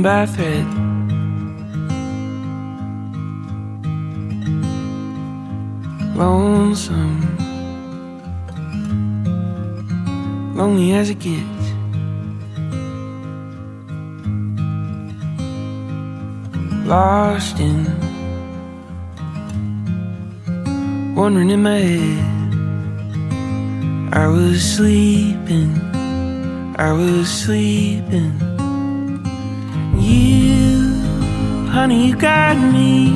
by thread. Lonesome, lonely as it gets. Lost in, wandering in my head. I was sleeping, I was sleeping. You, honey, you got me.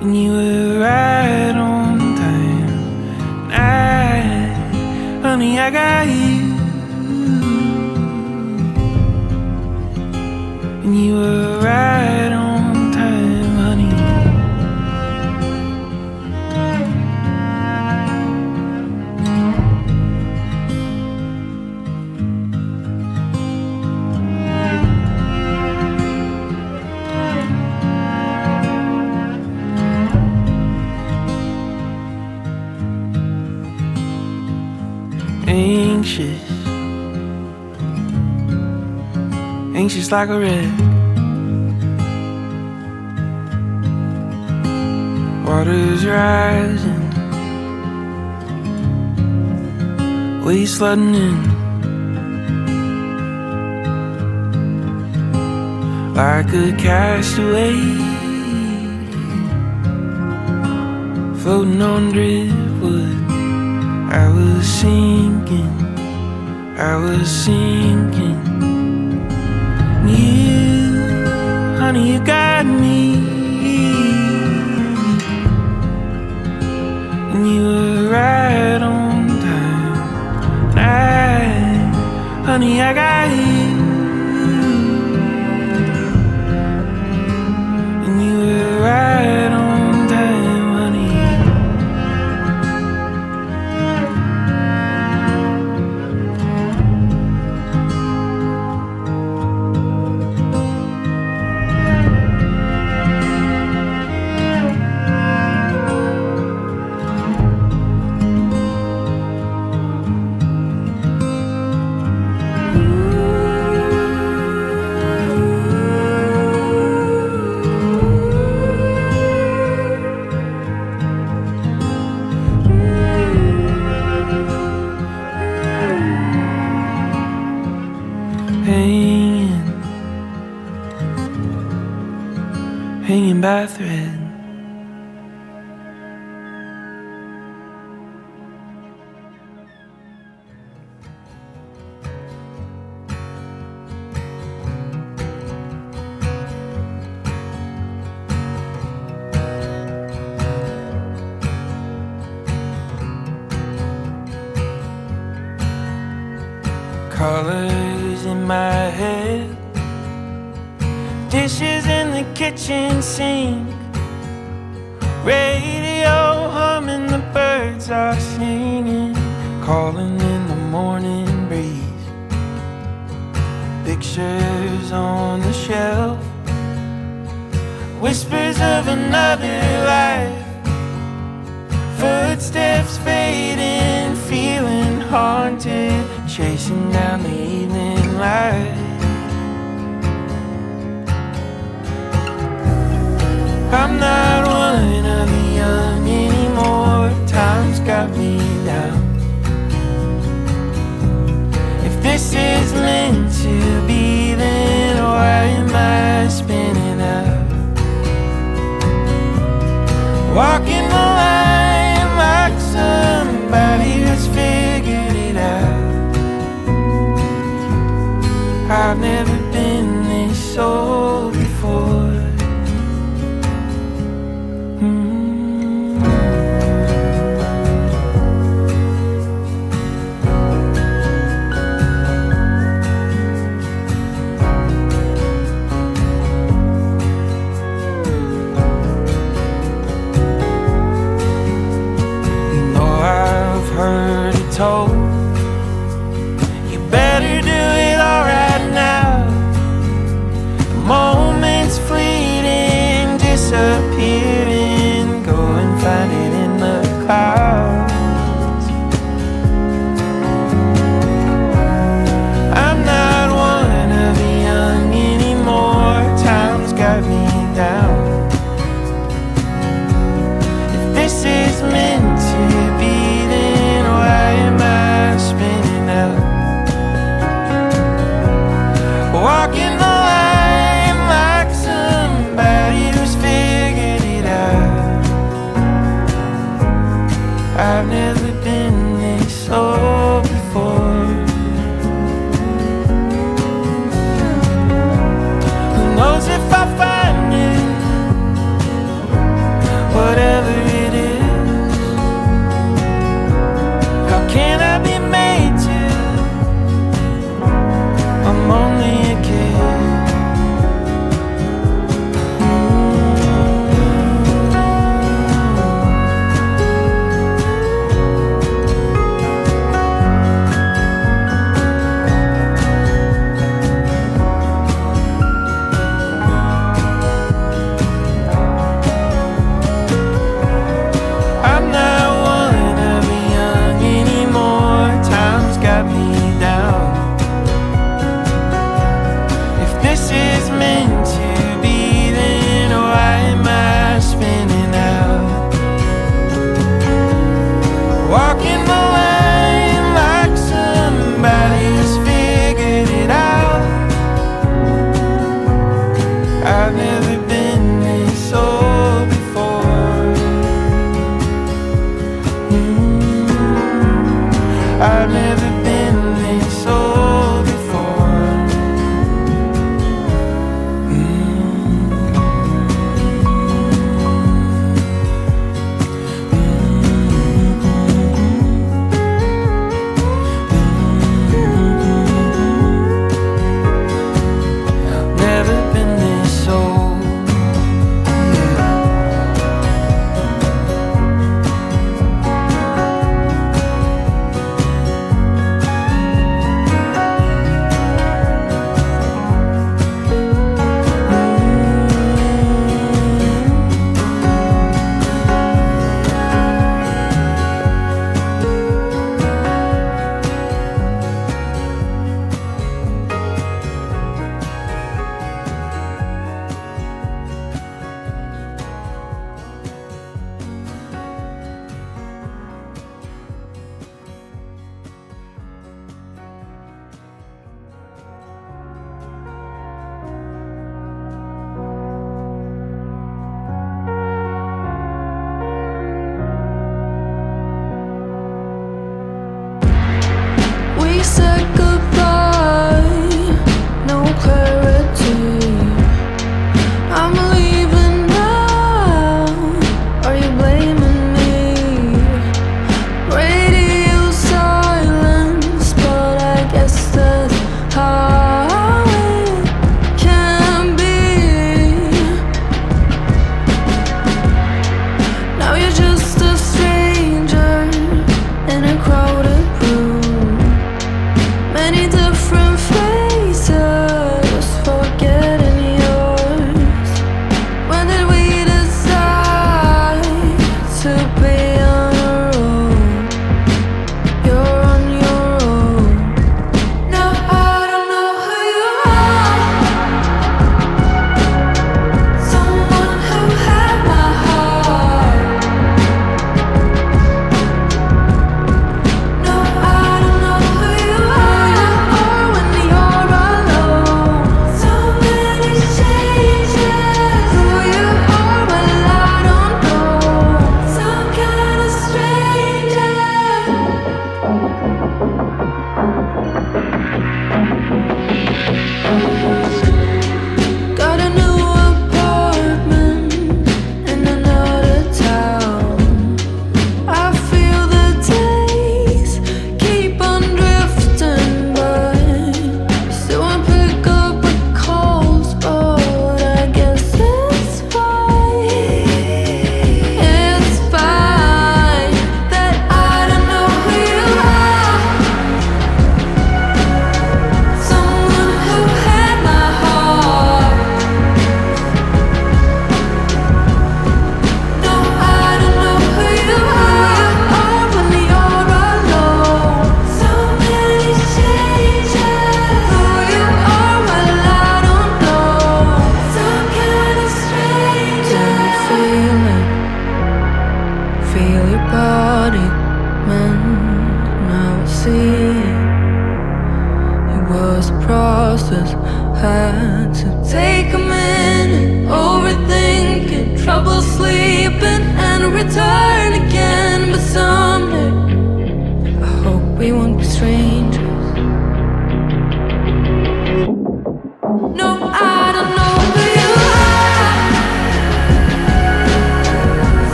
And you were right on time. And honey, I got you. And you were right on time, honey. Anxious, anxious like a wreck. Water's rising, waves flooding in. Like a castaway, floating on driftwood. I was sinking, I was sinking. You, honey, you got me. And you were right on time. And honey, I got you. And you were right on time, honey. Hanging by a thread. Colors in my head, dishes in the kitchen sink, radio humming, the birds are singing, calling in the morning breeze. Pictures on the shelf, whispers of another life, footsteps fading, feeling haunted, chasing down the evening light. I'm not one of the young anymore. Time's got me down. If this is meant to be, then why am I spinning out? Walking the line like somebody who's figured it out. down. If this is meant to be, then why am I spinning out? Walking the line like somebody who's figured it out. I've never been this low before. Who knows if I find it?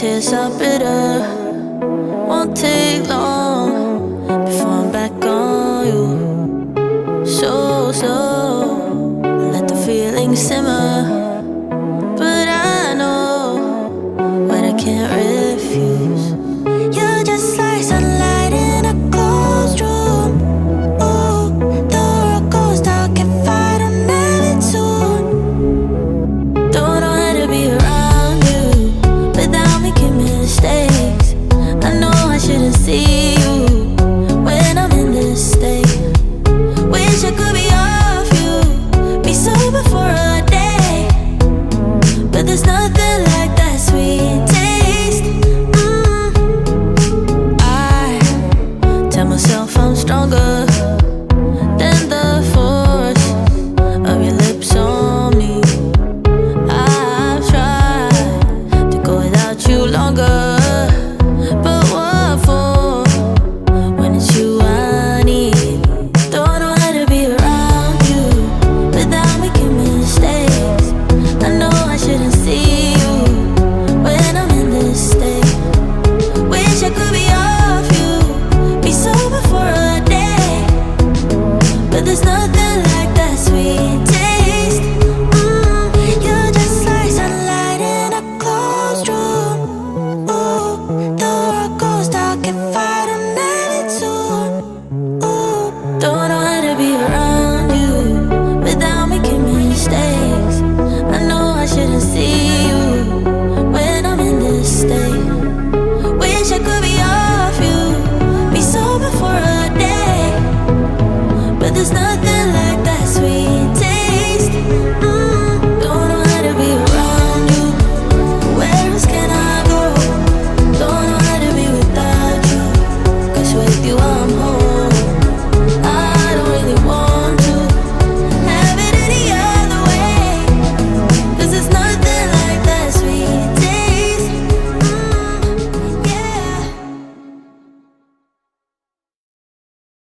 taste are bitter. Won't take long before I'm back on you. So slow, let the feeling simmer.